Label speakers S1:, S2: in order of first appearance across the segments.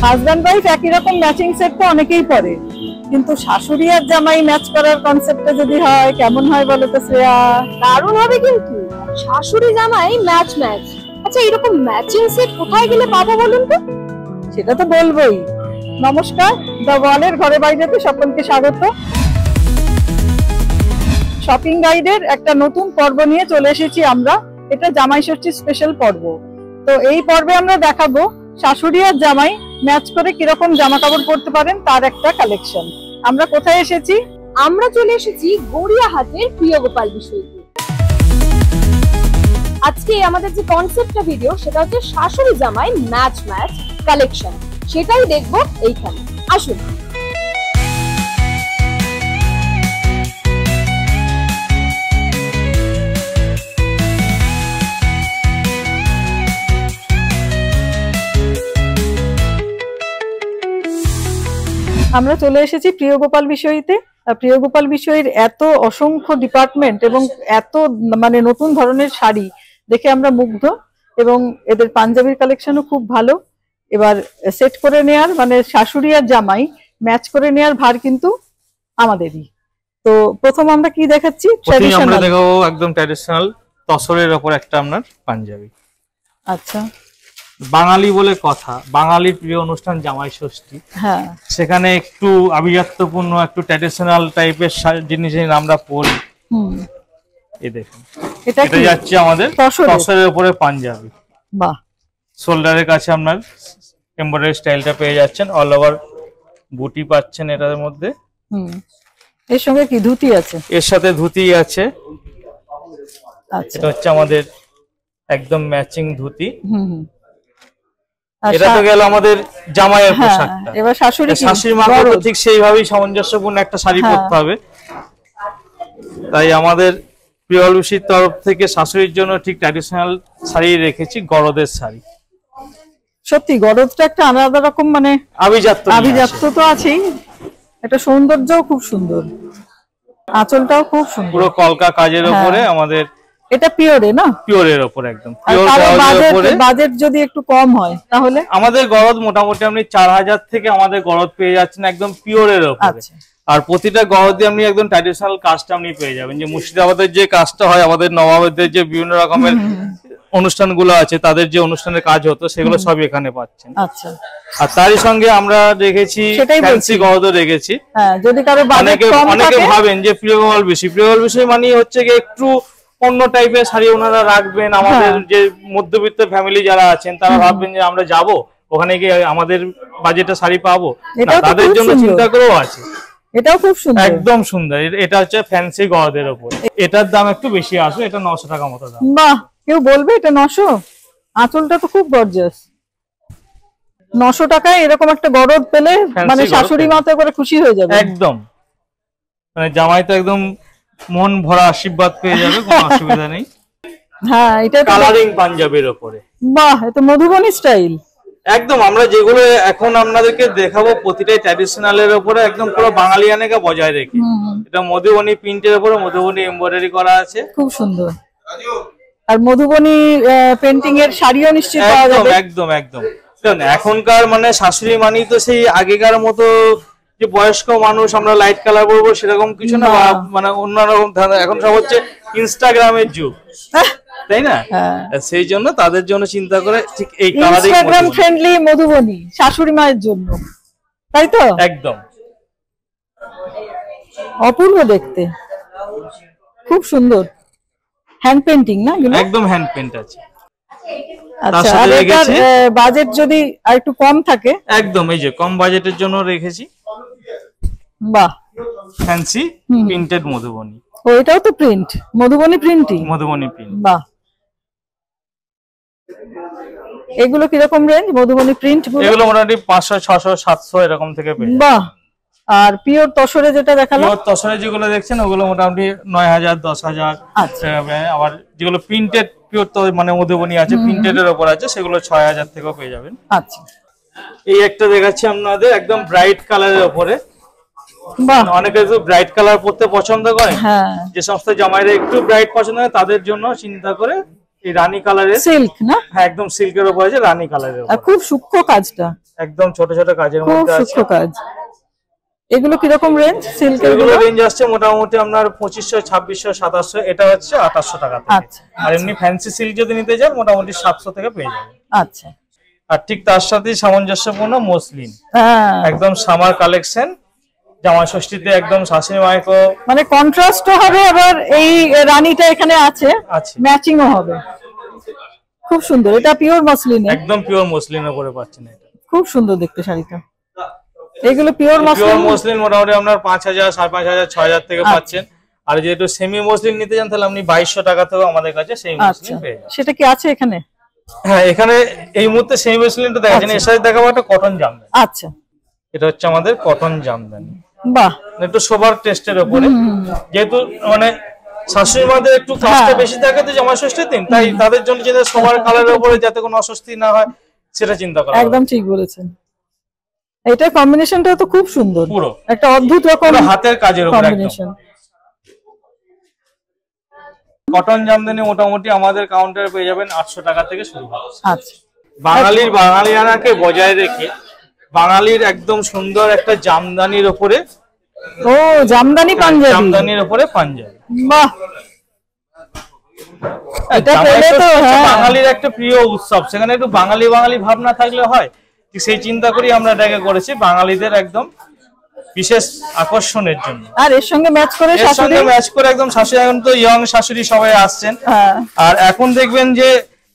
S1: Husband wife একই রকম matching set তো অনেকেই পরে, কিন্তু শাশুড়ি আর জামাই ম্যাচ করার কনসেপ্টটা যদি হয় কেমন হয় বলো তো শ্রেয়া?
S2: দারুণ হবে কিন্তু, শাশুড়ি জামাই ম্যাচ ম্যাচ। আচ্ছা, এরকম ম্যাচিং সেট কোথায় গেলে পাবো বলুন তো?
S1: সেটা তো বলবোই। নমস্কার, দ্য ওয়ালের ঘরে বাইরেতে সকলকে স্বাগত। শপিং গাইডের একটা নতুন পর্ব নিয়ে চলে এসেছি আমরা। এটা জামাই ষষ্ঠী স্পেশাল পর্ব। তো এই পর্বে আমরা দেখাবো শাশুড়ি আর জামাই ম্যাচ করে কিরকম জামা কাপড় পরতে পারেন তার একটা কালেকশন। আমরা কোথায় এসেছি?
S2: আমরা চলে এসেছি গড়িয়াহাটের প্রিয়গোপাল বিশ্ববিদ্যালয়ে। আজকে আমাদের যে কনসেপ্টটা ভিডিও সেটা হচ্ছে শাশুড়ি জামাই ম্যাচ ম্যাচ কালেকশন, সেটাই দেখবো এইখানে। আসুন।
S1: আমরা চলে এসেছি প্রিয়গোপাল বিষয়ীতে। প্রিয়গোপাল বিষয়ের এত অসংখ্য ডিপার্টমেন্ট এবং এত মানে নতুন ধরনের শাড়ি দেখে আমরা মুগ্ধ, এবং এদের পাঞ্জাবির কালেকশনও খুব ভালো। এবার সেট করে নেয়ার মানে শাশুড়ি আর জামাই ম্যাচ করে নেয়ার ভার কিন্তু আমাদেরই। তো প্রথম আমরা কি দেখাচ্ছি? ট্র্যাডিশনাল
S3: আমরা দেখাবো একদম ট্র্যাডিশনাল তসরের উপর একটা আপনার পাঞ্জাবি।
S1: আচ্ছা,
S3: বাঙালি বলে কথা, বাঙালির প্রিয় অনুষ্ঠান জামাই ষষ্ঠী।
S1: হ্যাঁ,
S3: সেখানে একটু আভিজাত্যপূর্ণ একটু ট্র্যাডিশনাল টাইপের জিনিস আমরা পরি। এই দেখুন, এটা যাচ্ছে আমাদের তসরের উপরে পাঞ্জাবি।
S1: বাহ,
S3: শোল্ডারের কাছে আপনার এমব্রয়ডারি স্টাইলটা পেয়ে যাচ্ছেন, অল ওভার বুটি পাচ্ছেন এটার মধ্যে।
S1: এর সঙ্গে কি ধুতি আছে?
S3: এর সাথে ধুতি আছে।
S1: আচ্ছা,
S3: এটা হচ্ছে আমাদের একদম ম্যাচিং ধুতি।
S1: আচ্ছা,
S3: এটা তো গেল আমাদের জামাইয়ের পোশাকটা।
S1: এবার
S3: শাশুড়ি মাকে তো ঠিক সেইভাবেই সামঞ্জস্যপূর্ণ একটা শাড়ি পরতে হবে। তাই আমাদের প্রিয়লুষির তরফ থেকে শাশুড়ির জন্য ঠিক ট্র্যাডিশনাল শাড়ি রেখেছি, গরদের শাড়ি।
S1: সত্যি গরদটা একটা আলাদা রকম মানে আভিজাত্য তো আছেই, একটা সৌন্দর্যও খুব সুন্দর, আঁচলটাও খুব সুন্দর, পুরো
S3: কলকা কাজের উপরে আমাদের।
S1: এটা পিওরে না? পিওরের
S3: উপর একদম পিওর।
S1: বাজেট যদি একটু কম হয় তাহলে
S3: আমাদের গরদ মোটামুটি আপনি 4000 থেকে আমাদের গরদ পেয়ে যাচ্ছেন একদম পিওরের উপরে। আর প্রতিটা গরদে আপনি একদম ট্র্যাডিশনাল কাজটা আপনি পেয়ে যাবেন। যে মুর্শিদাবাদের যে কাজটা হয়, আমাদের নবাবদের যে বিভিন্ন রকমের অনুষ্ঠানগুলো আছে তাদের যে অনুষ্ঠানের কাজ হতো সেগুলো সব এখানে পাচ্ছেন।
S1: আচ্ছা,
S3: আর তারই সঙ্গে আমরা রেখেছি ফ্যান্সি গরদও রেখেছি।
S1: যদি কারো বাজেট কম থাকে,
S3: অনেকে ভাবেন যে প্রিয়গোপাল বিষয় মানে হচ্ছে যে একটু অন্য টাইপের শাড়ি ওনারা রাখবেন। আমাদের যে মধ্যবিত্ত ফ্যামিলি যারা আছেন তারা ভাববেন যে আমরা যাব ওখানে গিয়ে আমাদের বাজেটে শাড়ি পাবো, তাদের জন্য চিন্তা করেও আছে।
S1: এটাও খুব সুন্দর,
S3: একদম সুন্দর। এটা হচ্ছে ফ্যান্সি গরদের উপর। এটার দাম একটু বেশি আসবে, এটা 900 টাকা মতো দাম।
S1: বাহ, কেউ বলবে এটা 900? আঁচলটা তো খুব গর্জিয়াস। 900 টাকায় এরকম একটা গরদ পেলে মানে শাশুড়ি মা তো করে খুশি হয়ে যাবে
S3: একদম। মানে জামাই তো একদম মন ভরা আশীর্বাদ পেয়ে যাবে, কোনো অসুবিধা নেই।
S1: হ্যাঁ, এটা
S3: কালারিং পাঞ্জাবির উপরে।
S1: বাহ, এটা মধুবনী স্টাইল
S3: একদম। আমরা যেগুলো এখন আপনাদেরকে দেখাবো প্রতিটাই ট্র্যাডিশনালের উপরে একদম পুরো বাঙালিয়ানাকে বজায় রেখে। এটা মধুবনী প্রিন্টের উপরে মধুবনী এমব্রয়ডারি করা আছে, খুব সুন্দর।
S1: আর মধুবনী পেন্টিং এর শাড়িও নিশ্চয়ই পাওয়া যাবে।
S3: একদম একদম। এখনকার মানে শাশুড়ি মানি তো সেই আগেকার মতো যে বয়স্ক মানুষ আমরা লাইট কালার পরবো সেরকম কিছু না, মানে অন্যরকম। এখন সব হচ্ছে ইনস্টাগ্রামের যুগ, তাই না? সেই জন্য তাদের জন্য চিন্তা করে ঠিক এই
S1: ইনস্টাগ্রাম ফ্রেন্ডলি মধুবনী শাশুড়ি মায়ের জন্য, তাই তো?
S3: একদম
S1: অপূর্ব দেখতে, খুব সুন্দর। হ্যান্ড পেইন্টিং না?
S3: একদম হ্যান্ড পেইন্ট আছে।
S1: আচ্ছা, আর এটার বাজেট যদি আরেকটু কম থাকে?
S3: একদম, এই যে কম বাজেটের জন্য রেখেছি।
S1: বাহ,
S3: ফ্যান্সি প্রিন্টেড মধুবনী।
S1: ও, এটাও তো print, Madhubani printing.
S3: Madhubani print.
S1: বাহ, এগুলো কিরকম রেঞ্জ মধুবনী প্রিন্ট গুলো?
S3: এগুলো মোটামুটি 500 600 700 এরকম থেকে পেয়ে যাবেন।
S1: বাহ। আর পিওর তসরে যেটা দেখালাম,
S3: পিওর তসরে যেগুলো দেখছেন ওগুলো মোটামুটি 9000 10000। আচ্ছা, আবার যেগুলো প্রিন্টেড পিওর মানে মধুবনী আছে, প্রিন্টেড এর উপর আছে, সেগুলো 6000 থেকেও পেয়ে যাবেন।
S1: আচ্ছা,
S3: এই একটা দেখাচ্ছি আপনাদের একদম ব্রাইট কালারের উপরে। বাহ, অনেকে তো ব্রাইট কালার পরতে পছন্দ করে। হ্যাঁ, যে সমস্ত জামাইরা একটু ব্রাইট পছন্দ করে তাদের জন্য চিন্তা করে এই রানী কালারের সিল্ক না? হ্যাঁ, একদম সিল্কের উপর আছে রানী কালারের উপর।
S1: খুব সূক্ষ্ম কাজটা,
S3: একদম ছোট ছোট কাজের
S1: খুব
S3: মধ্যে আছে।
S1: সূক্ষ্ম কাজ। এগুলো কিরকম রেঞ্জ? সিল্কের
S3: এগুলো রেঞ্জ আসছে মোটামুটি আপনার 2500, 2600, 2700, এটা হচ্ছে 2800 টাকা থেকে।
S1: আচ্ছা
S3: আর এমনি ফ্যান্সি সিল্ক যদি নিতে যান মোটামুটি 700 থেকে পেয়ে যাবেন।
S1: আচ্ছা।
S3: আর ঠিক তার সাথেই সামঞ্জস্যপূর্ণ মসলিন,
S1: হ্যাঁ
S3: একদম সামার কালেকশন, জামা ষষ্ঠীতে একদম শাশুড়ি মায়েরও
S1: মানে কন্ট্রাস্টও হবে, আবার এই রানীটা এখানে আছে
S3: আছে,
S1: ম্যাচিংও হবে। খুব সুন্দর, এটা পিওর মসলিন,
S3: একদম পিওর মসলিনের উপরে পাচ্ছেন। এটা
S1: খুব সুন্দর দেখতে শাড়িটা। এগুলো পিওর
S3: পিওর
S1: মসলিন,
S3: মসলিন মোটামুটি আপনার 5000, 5500, 6000 থেকে পাচ্ছেন। আর যেহেতু সেমি মসলিন নিতে যান তাহলে আপনি 2200 টাকা থেকে আমাদের কাছে সেই
S1: আচ্ছা
S3: মসলিন পেয়ে যাবেন।
S1: সেটা কি আছে এখানে?
S3: হ্যাঁ, এখানে এই মুহূর্তে সেমি মসলিনটা দেখাচ্ছেন। এর সাথে দেখাবো একটা কটন জামদানি।
S1: আচ্ছা,
S3: এটা হচ্ছে আমাদের কটন জামদানি,
S1: বাহ,
S3: একটু সোবার টেস্টের উপরে। যেহেতু মানে শাশুড়ি মাদের একটু কাজটা বেশি থাকে তো জামা ষষ্ঠীর দিন, তাই তাদের জন্য যেটা সোবার কালারের উপরে যাতে কোনো অস্বস্তি না হয় সেটা চিন্তা করা।
S1: একদম ঠিক বলেছেন। এটা কম্বিনেশনটা তো খুব সুন্দর,
S3: পুরো
S1: একটা অদ্ভুত রকম
S3: হাতের কাজের উপর একদম
S1: কম্বিনেশন।
S3: কটন জামদানি মোটামুটি আমাদের কাউন্টারে পেয়ে যাবেন 800 টাকা থেকে শুরু হয়।
S1: আচ্ছা,
S3: বাঙালিয়ানাকে বজায় রেখে বাঙালির একদম সুন্দর একটা জামদানির উপরে,
S1: ও জামদানি পাঞ্জাবি,
S3: জামদানির উপরে পাঞ্জাবি,
S1: বাহ, এটা পেলে তো
S3: বাঙালির একটা প্রিয় উৎসব, সেখানে একটু বাঙালি বাঙালি ভাবনা থাকলে হয়, ঠিক সেই চিন্তা করি আমরা এটাকে করেছি বাঙালিদের একদম বিশেষ আকর্ষণের জন্য।
S1: আর এর সঙ্গে ম্যাচ করে
S3: এর সঙ্গে ম্যাচ করে একদম শাশুড়ি, এখন তো ইয়ং শাশুড়ি সবাই আসছেন। আর এখন দেখবেন যে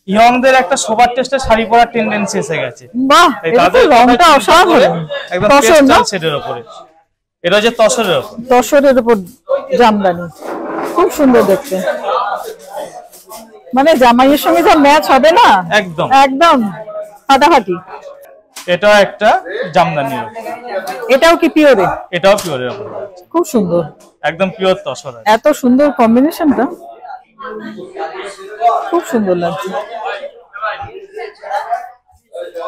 S3: ইয়ংদের একটা সোবার টেস্টে শাড়ি পরার টেন্ডেন্সি এসে গেছে।
S1: বাহ, এটা তো রংটা অসাধারণ,
S3: একদম পেস্টাল শেডের উপরে। এটা হচ্ছে তসরের উপর,
S1: তসরের উপর জামদানি, খুব সুন্দর দেখতে। মানে জামাইয়ের সঙ্গে যা ম্যাচ হবে না,
S3: একদম
S1: একদম ফাটাফাটি।
S3: এটা একটা জামদানি,
S1: এটাও কি পিওরে?
S3: এটাও পিওরের উপর,
S1: খুব সুন্দর,
S3: একদম পিওর তসর।
S1: এত সুন্দর কম্বিনেশনটা, খুব সুন্দর লাগছে।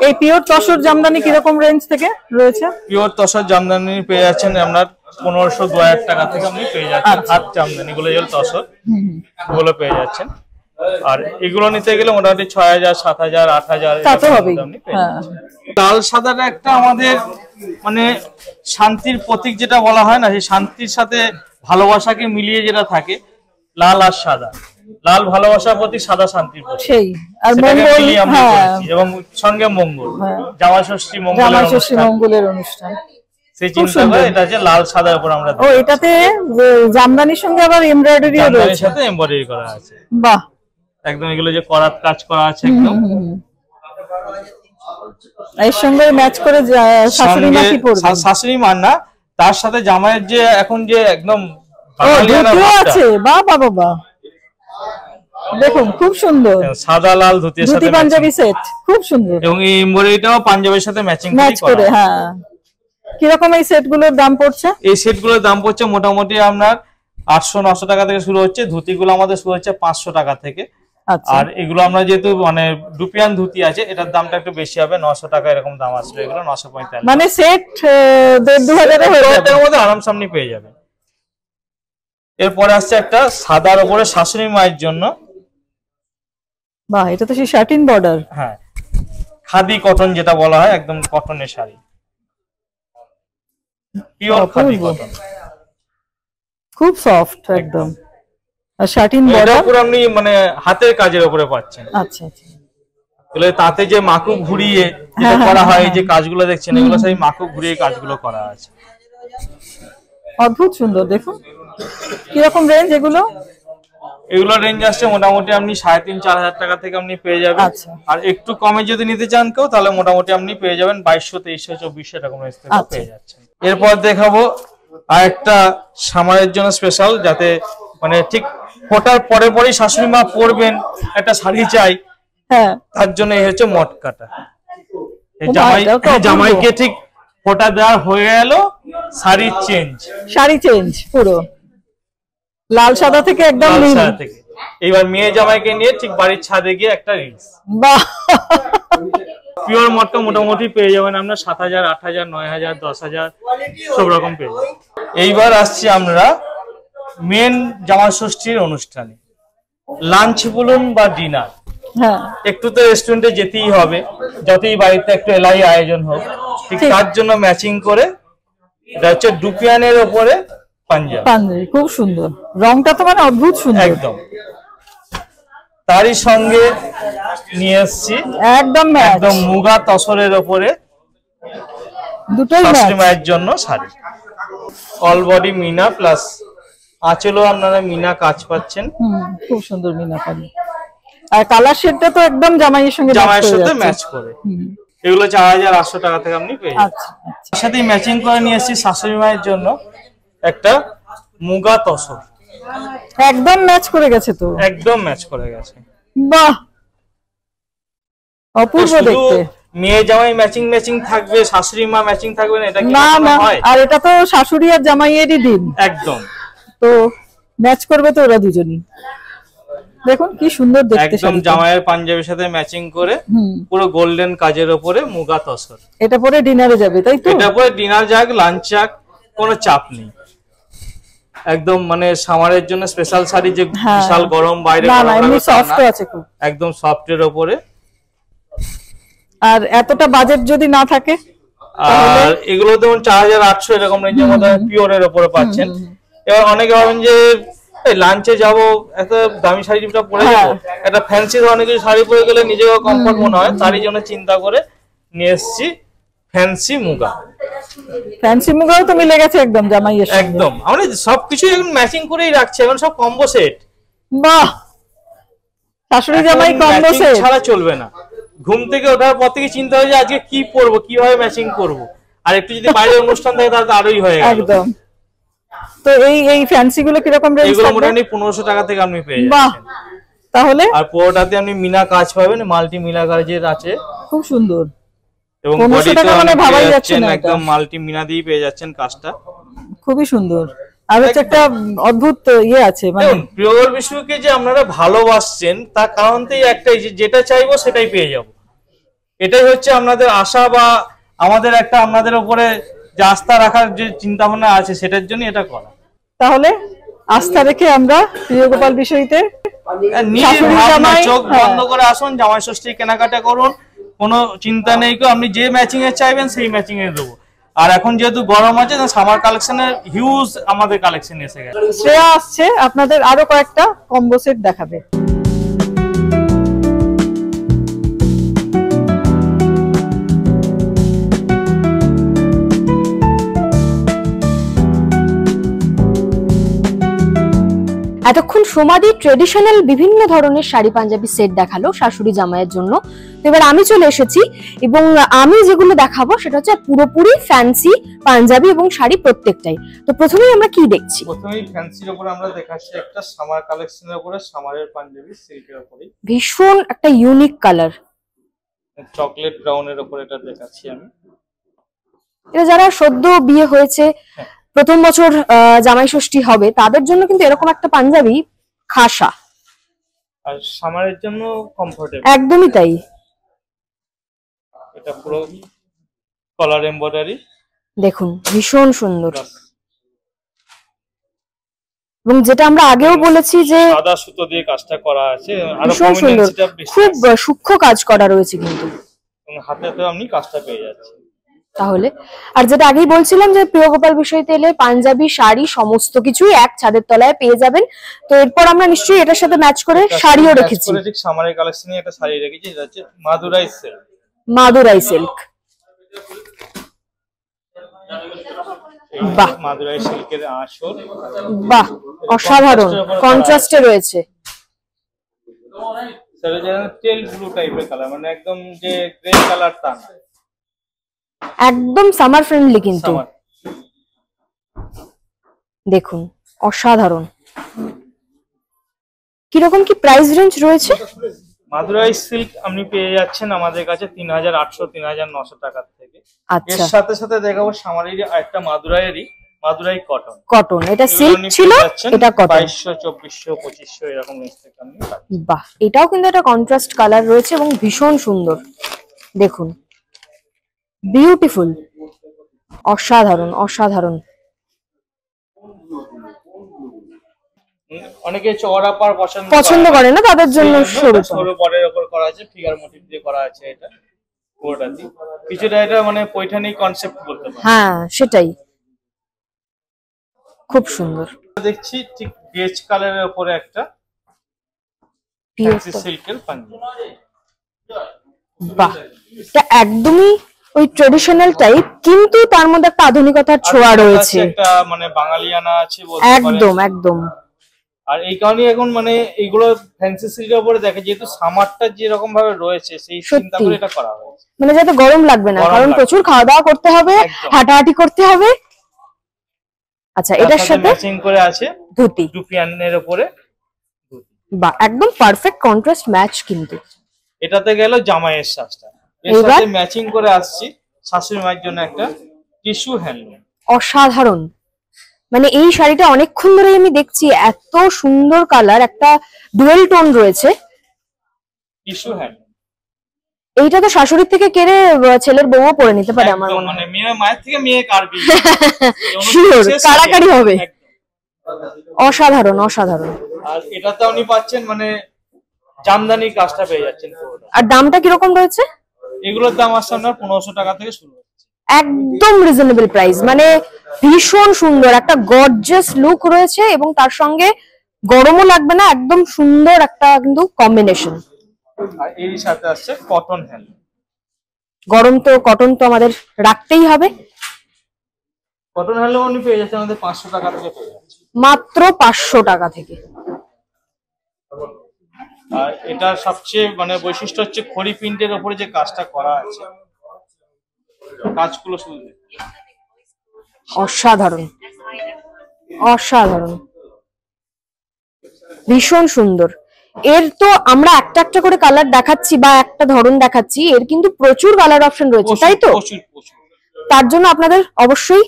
S1: এই পিওর তসর জামদানি কিরকম রেঞ্জ থেকে রয়েছে?
S3: পিওর তসর জামদানি পেয়ে যাচ্ছেন আপনার 1500-2000 টাকা থেকে আপনি পেয়ে যাচ্ছেন। হাত জামদানি গুলো যেগুলো তসর ওগুলো পেয়ে যাচ্ছেন। আর এগুলো নিতে গেলে মোটামুটি 6000, 7000, 8000
S1: তা তো হবেই।
S3: লাল সাদাটা একটা আমাদের মানে শান্তির প্রতীক যেটা বলা হয় না, সেই শান্তির সাথে ভালোবাসাকে মিলিয়ে যেটা থাকে, লাল আর সাদা, লাল ভালোবাসার প্রতীক, সাদা শান্তির প্রতীক,
S1: সেই আর মঙ্গল,
S3: এবং সঙ্গে মঙ্গল, জামা ষষ্ঠী
S1: মঙ্গলের অনুষ্ঠান,
S3: সেই চিন্তা করে এটা যে লাল সাদার উপর আমরা।
S1: ও এটাতে জামদানির সঙ্গে আবার এমব্রয়ডারিও রয়েছে,
S3: জামদানির সাথে এমব্রয়ডারি করা আছে,
S1: বাহ,
S3: একদম এগুলো যে করাত কাজ করা আছে একদম।
S1: এর সঙ্গে ম্যাচ করে শাশুড়ি মা কি পরবে?
S3: শাশুড়ি মা না, তার সাথে জামাইয়ের যে এখন যে একদম
S1: ধুতিও আছে, বাহ বাহ বাহ, দেখুন খুব সুন্দর,
S3: সাদা লাল ধুতির সাথে
S1: পাঞ্জাবি সেট, খুব সুন্দর,
S3: এবং এই এমব্রয়ডারিটাও পাঞ্জাবির সাথে ম্যাচিং
S1: করে। হ্যাঁ, কিরকম এই সেটগুলোর দাম পড়ছে?
S3: এই সেটগুলোর দাম পড়ছে মোটামুটি আপনার 800-900 টাকা থেকে শুরু হচ্ছে। ধুতিগুলো আমাদের শুরু হচ্ছে 500 টাকা থেকে। আর এগুলো আমরা যেহেতু মানে রুপিয়ান ধুতি আছে, এটার দামটা একটু বেশি হবে, 900 টাকা এরকম দাম আসবে। এগুলো 945,
S1: মানে সেট 1500-2000
S3: মধ্যে আরামসে আপনি পেয়ে যাবেন। এরপরে আসছে একটা সাদার উপরে শাশুড়ি মায়ের জন্য,
S1: বাহ, এটা তো সেই শার্টিন বর্ডার,
S3: হ্যাঁ, খাদি কটন যেটা বলা হয়, একদম কটনের শাড়ি, পিওর খাদি কটন,
S1: খুব সফট একদম। আর শার্টিন বর্ডার
S3: পুরো আপনি মানে হাতের কাজের উপরে পাচ্ছেন।
S1: আচ্ছা আচ্ছা,
S3: তাহলে তাতে যে মাকু ঘুরিয়ে যেটা করা হয়, এই যে কাজগুলো দেখছেন, এগুলো সেই মাকু ঘুরিয়ে কাজগুলো করা আছে,
S1: অদ্ভুত সুন্দর। দেখুন কিরকম রেঞ্জ এগুলো?
S3: এগুলোর রেঞ্জ আসছে মোটামুটি আপনি 3500-4000 টাকা থেকে আপনি পেয়ে যাবেন। আর একটু কমে যদি নিতে চান কেউ, তাহলে মোটামুটি আপনি পেয়ে যাবেন 2200-2300-2400 টাকা রেঞ্জ থেকে পেয়ে যাচ্ছেন। এরপর দেখাবো আরেকটা সামারের জন্য স্পেশাল, যাতে মানে ঠিক ফোটার পরে পরেই শাশুড়ি মা পরবেন একটা শাড়ি চাই,
S1: হ্যাঁ,
S3: তার জন্য এই হচ্ছে মটকাটা। জামাইকে ঠিক ফোটা দেওয়া হয়ে গেল, শাড়ি চেঞ্জ
S1: পুরো লাল সাদা থেকে একদম নীল
S3: থেকে। এইবার মেয়ে জামাইকে নিয়ে ঠিক বাড়ির ছাদে গিয়ে একটা রিলস,
S1: বাহ,
S3: পিওর মটকা মোটামুটি পেয়ে যাবেন আপনার 7000, 8000, 9000, 10000 সব রকম পেয়ে যাবেন। এইবার আসছি আমরা মেন জামা ষষ্ঠীর অনুষ্ঠানে, লাঞ্চ বলুন বা ডিনার,
S1: হ্যাঁ
S3: একটু তো রেস্টুরেন্টে যেতেই হবে, যতই বাড়িতে একটু এলাই আয়োজন হোক, ঠিক তার জন্য ম্যাচিং করে এটা হচ্ছে ডুপিয়ানের ওপরে পাঞ্জাবি।
S1: পাঞ্জাবি খুব সুন্দর, রংটা তো মানে অদ্ভুত সুন্দর
S3: একদম। তারই সঙ্গে নিয়ে এসেছি
S1: একদম ম্যাচ,
S3: একদম মুগা তসরের ওপরে
S1: দুটোই
S3: শাশুড়ি
S1: ম্যাচ।
S3: মায়ের জন্য শাড়ি, অল বডি মিনা প্লাস আঁচলও আপনারা মিনা কাজ পাচ্ছেন।
S1: খুব সুন্দর মিনাকারি, আর কালার শেডটা তো একদম জামাইয়ের সঙ্গে
S3: জামাইয়ের সাথে ম্যাচ করে। এগুলো 4800 টাকা থেকে আপনি পেয়ে যাবেন।
S1: আচ্ছা আচ্ছা,
S3: এর সাথে ম্যাচিং করে নিয়ে এসেছি শাশুড়ি মায়ের জন্য একটা মুগা তসর,
S1: একদম ম্যাচ করে গেছে তো,
S3: একদম ম্যাচ করে গেছে।
S1: বাহ অপূর্ব
S3: শুধু
S1: দেখতে।
S3: মেয়ে জামাই ম্যাচিং থাকবে, শাশুড়ি মা ম্যাচিং থাকবে না, এটা কি
S1: না
S3: কখনো
S1: না,
S3: হয়?
S1: আর এটা তো শাশুড়ি আর জামাইয়েরই দিন,
S3: একদম
S1: তো ম্যাচ করবে তো ওরা দুজনই। দেখুন কি সুন্দর দেখতে
S3: একদম
S1: শাড়িটা।
S3: জামাইয়ের পাঞ্জাবির সাথে ম্যাচিং করে পুরো গোল্ডেন কাজের উপরে মুগা তসর।
S1: এটা পরে ডিনারে যাবে তাই তো?
S3: এটা পরে ডিনার যাক, লাঞ্চ যাক, কোনো চাপ নেই। একদম মানে সামারের জন্য স্পেশাল শাড়ি, যে
S1: হ্যাঁ।
S3: বিশাল গরম বাইরে
S1: না
S3: গরম
S1: না, এমনি
S3: লাগবে তা
S1: সফট
S3: না।
S1: আছে খুব।
S3: একদম সফটের ওপরে।
S1: আর এতটা বাজেট যদি না থাকে,
S3: আর এগুলো ধরুন 4800 এরকম রেঞ্জের মধ্যে পিওরের উপরে পাচ্ছেন। এবার অনেকে ভাবেন যে লাঞ্চে যাব, এত দামি শাড়িটা পরে যাবো, একটা ফ্যান্সি ধরনের কিছু শাড়ি পরে গেলে নিজেকে কমফর্ট মনে হয়, তারই জন্য চিন্তা করে নিয়ে এসেছি ফ্যান্সি মুগা।
S1: ফ্যান্সি মুগাও তো মিলে গেছে একদম জামাইয়ের সঙ্গে।
S3: একদম আমরা সবকিছু এখন ম্যাচিং করেই রাখছি, এখন সব কম্বো সেট।
S1: বাহ, শাশুড়ি জামাই কম্বো সেট
S3: ছাড়া চলবে না। ঘুম থেকে ওঠার পর থেকে চিন্তা হয় যে আজকে কি পরবো, কিভাবে ম্যাচিং করব, আর একটু যদি বাইরে অনুষ্ঠান থাকে তাহলে তো আরোই হয়ে গেল।
S1: একদম। তো এই ফ্যান্সি গুলো কিরকম রেঞ্জ
S3: এগুলো
S1: থাকবে?
S3: মোটামুটি 1500 টাকা থেকে আপনি পেয়ে
S1: বাহ,
S3: যাচ্ছেন।
S1: তাহলে
S3: আর পুরোটাতে আপনি মিনা কাজ পাবেন, মাল্টি মিনা কাজের আছে,
S1: খুব সুন্দর।
S3: এবং
S1: 1500 টাকা মানে ভাবাই যাচ্ছে না, এটা
S3: একদম মাল্টি মিনা দিয়ে পেয়ে যাচ্ছেন কাজটা।
S1: খুবই সুন্দর। আর হচ্ছে একটা অদ্ভুত ইয়ে আছে, মানে
S3: দেখুন প্রিয়র বিশ্বকে যে আপনারা ভালোবাসছেন তার কারণতেই একটাই, যে যেটা চাইবো সেটাই পেয়ে যাব। এটাই হচ্ছে আপনাদের আশা, বা আমাদের একটা আপনাদের উপরে যে আস্থা রাখার যে চিন্তা ভাবনা আছে, সেটার জন্য এটা করা।
S1: তাহলে আস্থা রেখে আমরা প্রিয় গোপাল বিষয়তে শাশুড়ি জামাই,
S3: চোখ বন্ধ করে আসুন, জামাই ষষ্ঠী কেনাকাটা করুন, কোনো চিন্তা নেই। আপনি যে ম্যাচিং এ চাইবেন সেই ম্যাচিং এ দেবো। আর এখন যেহেতু গরম আছে, সামার কালেকশনের হিউজ আমাদের কালেকশন এসে গেছে।
S1: শ্রেয়া আসছে আপনাদের আরো কয়েকটা কম্বো সেট দেখাবে।
S2: এতক্ষণ সোমাদি ট্রেডিশনাল বিভিন্ন ধরনের শাড়ি পাঞ্জাবি সেট দেখালো শাশুড়ি জামাইয়ের জন্য। তো এবার আমি চলে এসেছি, এবং আমি যেগুলো দেখাবো সেটা হচ্ছে পুরোপুরি ফ্যান্সি পাঞ্জাবি এবং শাড়ি প্রত্যেকটাই। তো প্রথমেই আমরা কি দেখছি?
S3: প্রথমেই ফ্যান্সির উপর আমরা দেখাচ্ছি একটা সামার কালেকশনের উপরে, সামারের পাঞ্জাবি সিল্কের উপরে,
S2: ভীষণ একটা ইউনিক কালার,
S3: চকলেট ব্রাউনের উপর এটা দেখাচ্ছি আমি।
S2: এটা যারা সদ্য বিয়ে হয়েছে, প্রথম বছর জামাই ষষ্ঠী হবে, তাদের জন্য কিন্তু এরকম একটা পাঞ্জাবি খাসা,
S3: আর সামারের জন্য কমফোর্টেবল।
S2: একদমই তাই।
S3: এটা পুরো কলার এমব্রয়ডারি,
S2: দেখুন ভীষণ সুন্দর। এবং যেটা আমরা আগেও বলেছি যে
S3: সাদা সুতো দিয়ে কাজটা করা আছে, আর
S2: ভীষণ সুন্দর, খুব সূক্ষ্ম কাজ করা রয়েছে কিন্তু
S3: হাতে আপনি কাজটা পেয়ে যাচ্ছেন।
S2: তাহলে আর যেটা আগেই বলছিলাম যে প্রিয় গোপাল বিষয়তে এলে পাঞ্জাবি শাড়ি সমস্ত কিছুই এক ছাদের তলায় পেয়ে যাবেন। তো এরপর আমরা নিশ্চয়ই এটার সাথে ম্যাচ করে শাড়িও রেখেছি।
S3: ঠিক সামারের কালেকশনে একটা শাড়ি রেখেছি, এটা হচ্ছে মাদুরাই সিল্ক।
S2: মাদুরাই সিল্ক, বাহ
S3: মাদুরাই সিল্কের আঁচল,
S2: বাহ অসাধারণ কন্ট্রাস্টে রয়েছে।
S3: সেটা যেন টেল ব্লু টাইপের কালার, মানে একদম যে গ্রে কালার তা না,
S2: একদম সামার ফ্রেন্ডলি কিন্তু। দেখুন অসাধারণ। কিরকম কি প্রাইস রেঞ্জ রয়েছে?
S3: মাদুরাই সিল্ক আপনি পেয়ে যাচ্ছেন আমাদের কাছে 3800 3900 টাকার থেকে।
S2: আচ্ছা,
S3: এর সাথে সাথে দেখাবো সামারেরই একটা মাদুরাই কটন।
S2: কটন, এটা সিল্ক ছিল, এটা কটন।
S3: 2200 2400 2500 এরকম রেঞ্জ থেকে আপনি পাচ্ছেন।
S2: বাহ, এটাও কিন্তু একটা কন্ট্রাস্ট কালার রয়েছে এবং ভীষণ সুন্দর। দেখুন বিউটিফুল, অসাধারণ অসাধারণ।
S3: অনেকে চওড়া পার
S2: পছন্দ করে না, তাদের জন্য
S3: সরু পাড়ের উপর করা আছে, ফিগার মোটিভ দিয়ে করা আছে এটা পুরোটাতে। কিছুটা এটা মানে পৈঠানি কনসেপ্ট বলতে পারেন।
S2: হ্যাঁ সেটাই, খুব সুন্দর।
S3: দেখছি ঠিক বেজ কালারের উপরে একটা ফ্যান্সি সিল্কের পাঞ্জাবি।
S2: বাহ, এটা একদমই ওই ট্রেডিশনাল টাইপ, কিন্তু তার মধ্যে একটা আধুনিকতার ছোঁয়া রয়েছে,
S3: একটা মানে বাঙালিয়ানা আছে বলতে
S2: একদম একদম।
S3: আর এই কারণে এখন মানে এইগুলো ফ্যান্সি সিল্কের উপরে দেখে, যেহেতু সামারটা যেরকম ভাবে রয়েছে সেই চিন্তা করে এটা করা হয়েছে,
S2: মানে যাতে গরম লাগবে না, কারণ প্রচুর খাওয়া দাওয়া করতে হবে, হাঁটাহাঁটি করতে হবে। আচ্ছা, এটার সাথে
S3: ম্যাচিং করে আছে
S2: ধুতি,
S3: টুপিয়ানের উপরে।
S2: বাহ, একদম পারফেক্ট কন্ট্রাস্ট ম্যাচ। কিন্তু
S3: এটাতে গেল জামাইয়ের সাজটা, এর সাথে ম্যাচিং করে আসছি শাশুড়ি মায়ের জন্য একটা টিস্যু হ্যান্ডলুম।
S2: অসাধারণ, মানে এই শাড়িটা অনেকক্ষণ ধরে আমি দেখছি, এত সুন্দর কালার, একটা ডুয়েল টোন রয়েছে।
S3: টিস্যু হ্যান্ডলুম
S2: এইটা তো শাশুড়ির থেকে কেড়ে ছেলের বউও পরে নিতে পারে আমার মনে হয়,
S3: মানে মায়ের থেকে মেয়ে কারবি
S2: শিওর কারাকারি হবে। অসাধারণ অসাধারণ।
S3: আর এটাতে আপনি পাচ্ছেন মানে জামদানি কাজটা পেয়ে যাচ্ছেন পুরোটা।
S2: আর দামটা কিরকম রয়েছে?
S3: এগুলোর দাম আসছে আপনার 1500 টাকা থেকে শুরু হচ্ছে,
S2: একদম রিজনেবল প্রাইস, মানে ভীষণ সুন্দর একটা গর্জিয়াস লুক রয়েছে, এবং তার সঙ্গে গরমও লাগবে না, একদম সুন্দর একটা কিন্তু কম্বিনেশন।
S3: আর এর সাথে আসছে কটন হ্যান্ডলুম।
S2: গরম তো কটন তো আমাদের রাখতেই হবে।
S3: কটন হ্যান্ডলুম আপনি পেয়ে যাচ্ছেন আমাদের 500 টাকা থেকে পেয়ে যাচ্ছেন,
S2: মাত্র 500 টাকা থেকে।
S3: আর এটা সবচেয়ে মানে বৈশিষ্ট্য হচ্ছে খড়ি প্রিন্টের উপরে যে কাজটা করা আছে, কাজগুলো শুধু
S2: অসাধারণ অসাধারণ, ভীষণ সুন্দর। এর তো আমরা একটা একটা করে কালার দেখাচ্ছি বা একটা ধরন দেখাচ্ছি, এর কিন্তু প্রচুর কালার অপশন রয়েছে, তাই তো?
S3: প্রচুর প্রচুর।
S2: তার জন্য আপনাদের অবশ্যই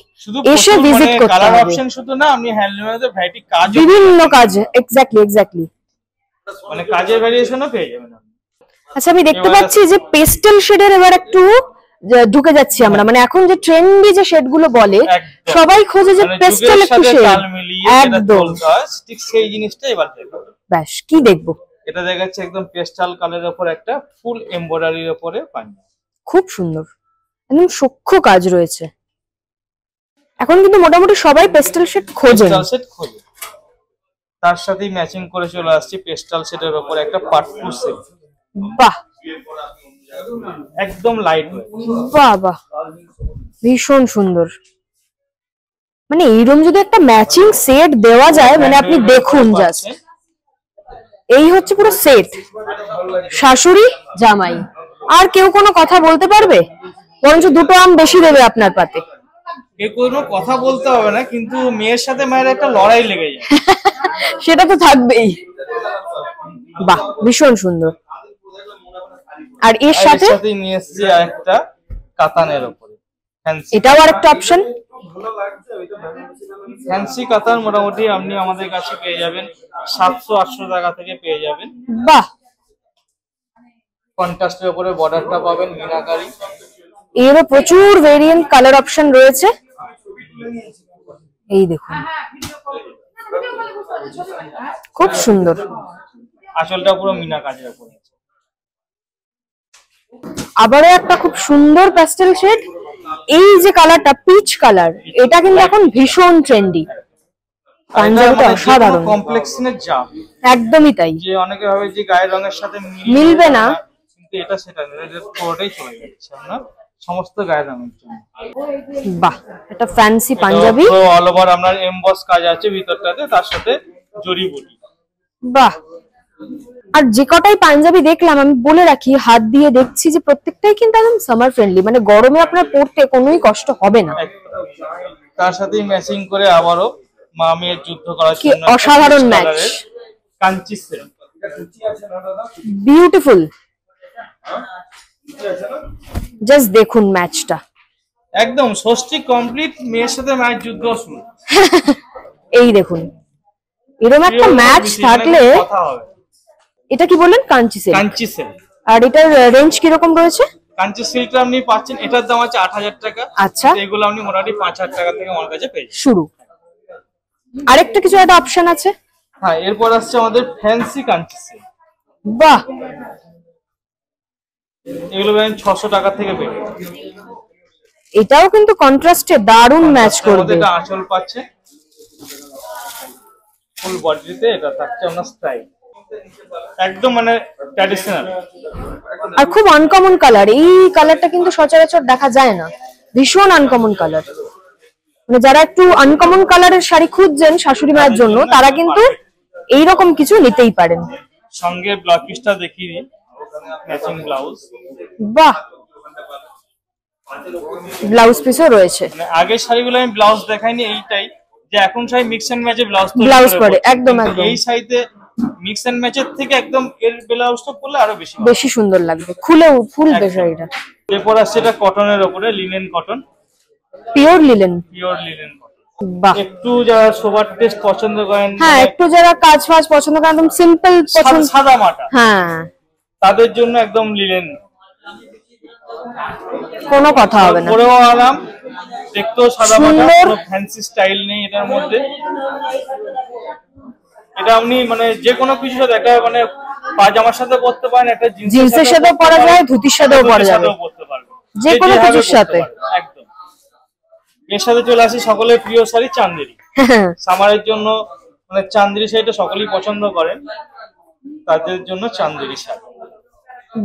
S2: এসে ভিজিট করতে হবে।
S3: কালার অপশন শুধু না, আপনি হ্যান্ডলুমের ভ্যারাইটি কাজ,
S2: বিভিন্ন কাজ, এক্স্যাক্টলি
S3: মানে কাজের ভ্যারিয়েশনও পেয়ে যাবেন।
S2: আচ্ছা, আমি দেখতে পাচ্ছি যে পেস্টেল শেডের এবার একটু ঢুকে যাচ্ছি আমরা, মানে এখন যে ট্রেন্ডি যে শেড গুলো বলে সবাই খোঁজে যে পেস্টেল একটু শেড, একদম
S3: ঠিক সেই জিনিসটা এবার দেখো।
S2: ব্যাস, কি দেখবো?
S3: এটা দেখাচ্ছে একদম পেস্টাল কালারের উপর একটা ফুল এমব্রয়ডারির উপরে পাঞ্জাবি,
S2: খুব সুন্দর, একদম সূক্ষ্ম কাজ রয়েছে। এখন কিন্তু মোটামুটি সবাই পেস্টেল শেড খোঁজে,
S3: তার সাথেই ম্যাচিং করে চলে আসছে পেস্টাল শেডের উপর একটা পাট্টু সেট।
S2: বাহ,
S3: একদম লাইট,
S2: বাহ বাহ, ভীষণ সুন্দর। মানে এইরকম যদি একটা ম্যাচিং সেট দেওয়া যায়, মানে আপনি দেখুন জাস্ট, এই হচ্ছে পুরো সেট, শাশুড়ি জামাই, আর কেউ কোনো কথা বলতে পারবে? বরঞ্চ দুটো আম বেশি দেবে আপনার পাতে।
S3: কেউ কোনো কথা বলতে হবে না, কিন্তু মেয়ের সাথে মায়ের একটা লড়াই লেগে যায়
S2: সেটা তো থাকবেই। বাহ, ভীষণ সুন্দর। আর এর সাথে
S3: নিয়ে এসেছি একটা কাতানের উপরে,
S2: এটাও আরেকটা অপশন।
S3: ফ্যান্সি কাতান মোটামুটি আপনি আমাদের কাছে পেয়ে যাবেন 700-800 টাকা থেকে পেয়ে যাবেন।
S2: বাহ,
S3: কন্ট্রাস্টের উপরে বর্ডারটা পাবেন মিনাকারি।
S2: এরও প্রচুর ভেরিয়েন্ট কালার অপশন রয়েছে, এই দেখুন, খুব সুন্দর।
S3: আঁচলটা পুরো মিনা কাজের উপরে।
S2: আবারও একটা খুব সুন্দর প্যাস্টেল শেড, এই যে কালারটা পিচ কালার, এটা কিন্তু এখন ভীষণ ট্রেন্ডি। পাঞ্জাবিটা অসাধারণ,
S3: কমপ্লেক্সনের জাম,
S2: একদমই তাই।
S3: যে অনেকে ভাবে যে গায়ের রঙের সাথে
S2: মিলবে না,
S3: কিন্তু এটা সেটা না, এটা পুরোটাই চলে যাচ্ছে আপনার সমস্ত গায়ের রঙের জন্য।
S2: বাহ, এটা ফ্যান্সি পাঞ্জাবি,
S3: অল ওভার আপনার এমবস কাজ আছে ভিতরটাতে, তার সাথে জরি বুটি।
S2: বাহ। আর যে কটাই পাঞ্জাবি দেখলাম, আমি বলে রাখি, হাত দিয়ে দেখছি যে প্রত্যেকটাই কিন্তু একদম সামার ফ্রেন্ডলি, মানে গরমে আপনার পরতে কোনোই কষ্ট হবে না।
S3: তার সাথেই ম্যাচিং করে আবারও মা মেয়ের যুদ্ধ করার
S2: কি
S3: জন্য
S2: অসাধারণ match,
S3: Kanchi set,
S2: beautiful. Just দেখুন ম্যাচটা,
S3: একদম ষষ্ঠী কমপ্লিট, মেয়ের সাথে ম্যাচ যুদ্ধ শুরু।
S2: এই দেখুন, এরকম একটা ম্যাচ থাকলে এটা কি বললেন? কাঞ্চি সিল্ক।
S3: কাঞ্চি সিল্ক।
S2: আর এটার রেঞ্জ কি রকম রয়েছে?
S3: কাঞ্চি সিল্কটা আপনি পাচ্ছেন, এটার দাম আছে 8000 টাকা।
S2: আচ্ছা,
S3: এগুলো আপনি মোটামুটি 5000 টাকা থেকে আমার কাছে পেয়ে যাবেন
S2: শুরু। আরেকটা কিছু একটা অপশন আছে,
S3: হ্যাঁ, এরপর আসছে আমাদের ফ্যান্সি কাঞ্চি সিল্ক।
S2: বাহ,
S3: এগুলো পাবেন 600 টাকা থেকে বেশি।
S2: এটাও কিন্তু কন্ট্রাস্টে দারুণ ম্যাচ করবে।
S3: এটা আঁচল পাচ্ছে ফুল বডিতে, এটা থাকছে আপনার স্টাইল একদম মানে ট্র্যাডিশনাল।
S2: আর খুব আনকমন কালার, এই কালারটা কিন্তু সচরাচর দেখা যায় না, ভীষণ আনকমন কালার। মানে যারা একটু আনকমন কালারের শাড়ি খুঁজছেন শাশুড়ি মায়ের জন্য, তারা কিন্তু এইরকম কিছু নিতেই পারেন।
S3: সঙ্গে ব্লাউজ পিসটা দেখিয়ে দিই, ম্যাচিং ব্লাউজ।
S2: বাহ, ব্লাউজ পিসও রয়েছে।
S3: মানে আগের শাড়িগুলো আমি ব্লাউজ দেখাইনি, এইটাই যে এখন শাড়ি মিক্স এন্ড ম্যাচে
S2: ব্লাউজ পরে, একদম একদম।
S3: এই শাড়িতে মিক্স এন্ড ম্যাচের থেকে একদম এর ব্লাউজটা পরলে আরো
S2: বেশি সুন্দর লাগবে, খুলেও ফুলবে শাড়িটা।
S3: এরপর আসছে এটা কটনের উপরে, linen cotton,
S2: pure linen.
S3: Pure linen cotton.
S2: বাহ,
S3: একটু যারা সোবার টেস্ট পছন্দ করেন,
S2: হ্যাঁ একটু যারা কাজ ফাজ পছন্দ করেন, একদম সিম্পল পছন্দ,
S3: সাদা মাটা,
S2: হ্যাঁ
S3: তাদের জন্য একদম লিনেন,
S2: কোনো কথা হবে না।
S3: পরেও আরাম, দেখতেও সাদা মাটা, কোনো ফ্যান্সি স্টাইল নেই এটার মধ্যে। এটা আপনি মানে যে কোনো কিছুর সাথে, একটা মানে পাজামার সাথে পরতে পারেন, একটা
S2: জিন্সের সাথেও পরা যায়, ধুতির সাথেও পরা যাবে, যে কোনো কিছুর সাথে
S3: একদম। এর সাথে চলে আসি সকলের প্রিয় শাড়ি চান্দেরি। সামারের জন্য মানে চান্দেরি শাড়িটা সকলেই পছন্দ করেন, তাদের জন্য চান্দেরি শাড়ি।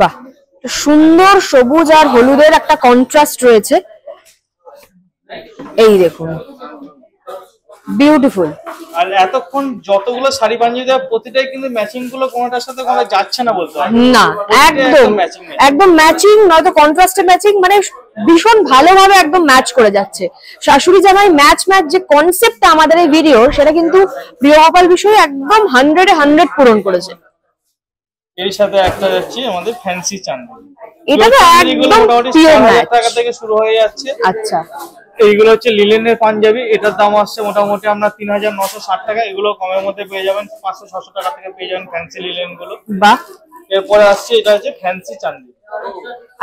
S2: বাহ, সুন্দর সবুজ আর হলুদের একটা কন্ট্রাস্ট রয়েছে, এই দেখুন, বিউটিফুল।
S3: আর এতক্ষণ যতগুলো শাড়ি পাঞ্জাবি দেওয়া, প্রতিটাই কিন্তু ম্যাচিং গুলো কোনোটার সাথে কোনো যাচ্ছে না বলতে হয়
S2: না, একদম একদম ম্যাচিং, নয়তো কন্ট্রাস্টে ম্যাচিং, মানে ভীষণ ভালোভাবে একদম ম্যাচ করে যাচ্ছে। শাশুড়ি জামাই ম্যাচ ম্যাচ যে কনসেপ্টটা আমাদের এই ভিডিও, সেটা কিন্তু প্রিয় গোপাল বিষয়ে একদম 100 পূরণ করেছে।
S3: এর সাথে একটা যাচ্ছে আমাদের ফ্যান্সি চান্দেরি,
S2: এটা তো একদম পিওর ম্যাচ,
S3: টাকা থেকে শুরু হয়ে যাচ্ছে।
S2: আচ্ছা,
S3: এইগুলো হচ্ছে লিলেনের পাঞ্জাবি, এটার দাম আসছে মোটামুটি আপনার 3960 টাকা। এগুলো কমের মধ্যে পেয়ে যাবেন, 500-600 টাকা থেকে পেয়ে যাবেন ফ্যান্সি লিলেন গুলো।
S2: বাহ,
S3: এরপরে আসছে এটা হচ্ছে ফ্যান্সি চান্দেরি।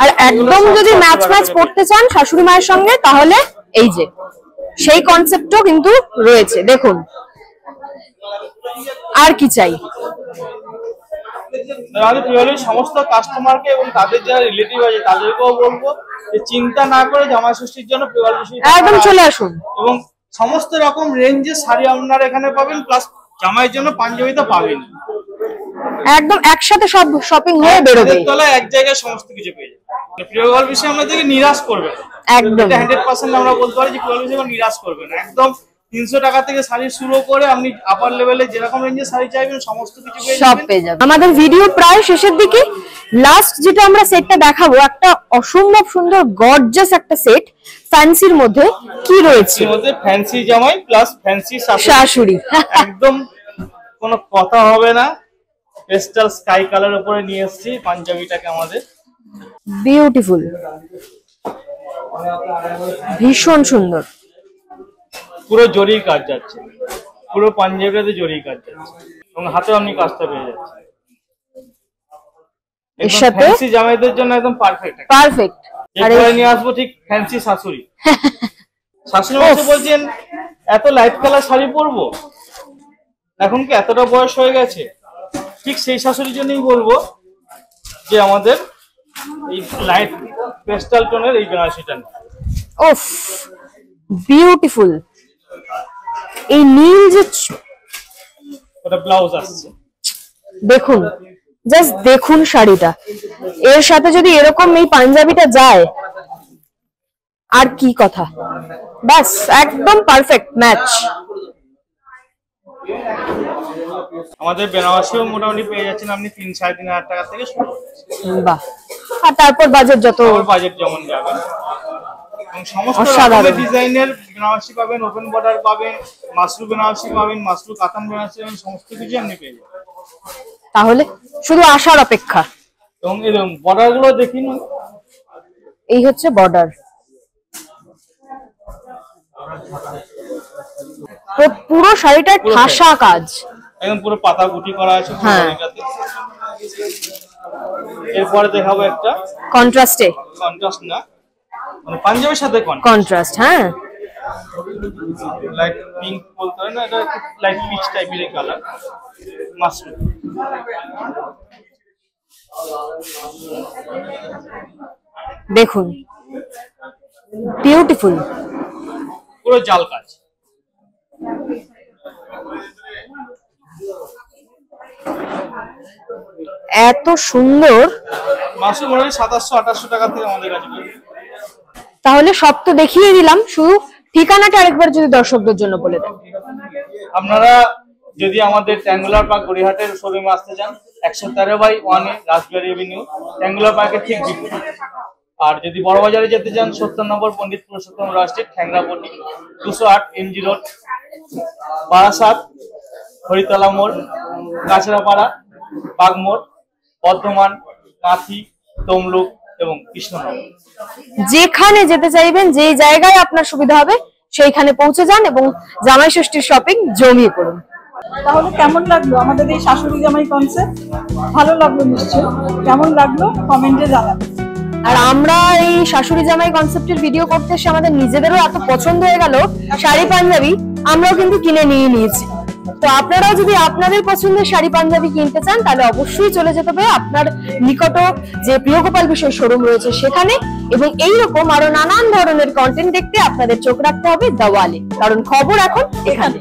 S2: আর একদম যদি ম্যাচ ম্যাচ করতে চান শাশুড়ি মায়ের সঙ্গে, তাহলে এই যে সেই কনসেপ্টও কিন্তু রয়েছে, দেখুন। আর কি চাই?
S3: সমস্ত কাস্টমারকে এবং তাদের যারা রিলেটিভ আছে তাদেরকেও বলবো যে চিন্তা না করে জামাই ষষ্ঠীর জন্য
S2: একদম চলে আসুন,
S3: এবং সমস্ত রকম রেঞ্জের শাড়ি আপনারা এখানে পাবেন, প্লাস জামাইয়ের জন্য পাঞ্জাবি তো পাবেন।
S2: একদম একসাথে সব শপিং হয়ে বেরোবে,
S3: তলায় এক জায়গায় সমস্ত কিছু পেয়ে যাবেন। প্রিয় গোপাল বিষয়ে আপনাদেরকে নিরাশ করবে না,
S2: একদম
S3: 100% আমরা বলতে পারি যে প্রিয় গোপাল বিষয়ে নিরাশ করবে না। একদম 300 টাকা থেকে শাড়ি শুরু করে আপনি আপার লেভেলে যেরকম রেঞ্জের শাড়ি চাইবেন সমস্ত কিছু
S2: সব পেয়ে যাবেন। আমাদের ভিডিও প্রায় শেষের দিকে, লাস্ট যেটা আমরা সেটটা দেখাবো, একটা অসম্ভব সুন্দর গর্জাস একটা সেট ফ্যান্সির মধ্যে। কি রয়েছে
S3: এর মধ্যে? ফ্যান্সি জামাই প্লাস ফ্যান্সি
S2: শাশুড়ি,
S3: একদম কোনো কথা হবে না। পেস্টাল স্কাই কালার উপরে নিয়ে এসেছি পাঞ্জাবিটাকে আমাদের,
S2: বিউটিফুল, ভীষণ সুন্দর,
S3: পুরো জরি কাজ যাচ্ছে, পুরো পাঞ্জাবিটাতে জরি কাজ যাচ্ছে এবং হাতে আপনি কাজটা পেয়ে যাচ্ছে।
S2: এর সাথে
S3: ফ্যান্সি জামাইদের জন্য একদম পারফেক্ট
S2: পারফেক্ট।
S3: এরপরে নিয়ে আসবো ঠিক ফ্যান্সি শাশুড়ি। শাশুড়ি মাসে বলছেন এত লাইট কালার শাড়ি পরবো, এখন কি এতটা বয়স হয়ে গেছে? ঠিক সেই শাশুড়ির জন্যই বলবো যে আমাদের এই লাইট পেস্টাল টোনের এই বেনারসিটা।
S2: ওফ, বিউটিফুল। এই নীল যে
S3: ওটা ব্লাউজ আসছে,
S2: দেখুন, জাস্ট দেখুন শাড়িটা, এর সাথে যদি এরকম এই পাঞ্জাবিটা যায়, আর কি কথা, বাস একদম পারফেক্ট ম্যাচ।
S3: আমাদের বেনারসিও মোটামুটি পেয়ে যাচ্ছেন আপনি 3-3.5 টাকা থেকে শুরু।
S2: বাহ, আর তারপর বাজেট যত
S3: বাজেট যেমন যাবে, এবং সমস্ত রকমের ডিজাইনের বেনারসি পাবেন, ওপেন বর্ডার পাবেন, মাসরু বেনারসি পাবেন, মাসরু কাতান বেনারসি পাবেন, সমস্ত কিছু আপনি পেয়ে যাবেন।
S2: তাহলে শুধু আসার অপেক্ষা।
S3: এবং এরকম বর্ডার গুলো দেখি না,
S2: এই হচ্ছে বর্ডার, পুরো শাড়িটার ঠাসা কাজ,
S3: একদম পুরো পাতা গুটি করা আছে। এরপরে দেখাবো একটা
S2: কন্ট্রাস্টে,
S3: কন্ট্রাস্ট না মানে পাঞ্জাবের সাথে
S2: কন্ট্রাস্ট, হ্যাঁ
S3: লাইট পিঙ্ক বলতে হয় না, এটা লাইট পিচ টাইপের কালার, মাশরুম।
S2: দেখুন বিউটিফুল,
S3: পুরো জাল কাজ।
S2: এত সুন্দর।
S3: মাশরুম ওই 2700-2800 টাকা থেকে আমাদের কাছে।
S2: তাহলে সব তো দেখিয়ে দিলাম, শুধু ঠিকানাটা আরেকবার যদি দর্শকদের জন্য বলে দেন।
S3: আপনারা যদি আমাদের ট্যাঙ্গুলার পার্ক গড়িয়াহাটের শোরুমে আসতে চান, 113/1 রাসবিহারী এভিনিউ, ট্যাঙ্গুলার পার্কের ঠিক বিপরীতে। আর যদি বড়বাজারে যেতে চান, 70 number Pandit Purushottam Roy street, Thangrapatti, 208 MG road, Barasat, Haritala মোড়, কাছড়াপাড়া, বাগমোড়, বর্ধমান, কাঁথি, তমলুক এবং কৃষ্ণনগর।
S2: যেখানে যেতে চাইবেন, যেই জায়গায় আপনার সুবিধা হবে সেইখানে পৌঁছে যান এবং জামাই ষষ্ঠীর শপিং জমিয়ে পড়ুন।
S1: তাহলে কেমন লাগলো আমাদের এই শাশুড়ি জামাই কনসেপ্ট? ভালো লাগলো নিশ্চয়ই। কেমন লাগলো কমেন্টে জানাবেন।
S2: আর আমরা এই শাশুড়ি জামাই কনসেপ্টের ভিডিও করতে এসে আমাদের নিজেদেরও এত পছন্দ হয়ে গেল শাড়ি পাঞ্জাবি, আমরাও কিন্তু কিনে নিয়েছি। তো আপনারাও যদি আপনাদের পছন্দের শাড়ি পাঞ্জাবি কিনতে চান, তাহলে অবশ্যই চলে যেতে হবে আপনার নিকট যে প্রিয়গোপাল বিষয় শোরুম রয়েছে সেখানে। এবং এইরকম আরো নানান ধরনের কন্টেন্ট দেখতে আপনাদের চোখ রাখতে হবে দ্য ওয়ালে, কারণ খবর এখন এখানে।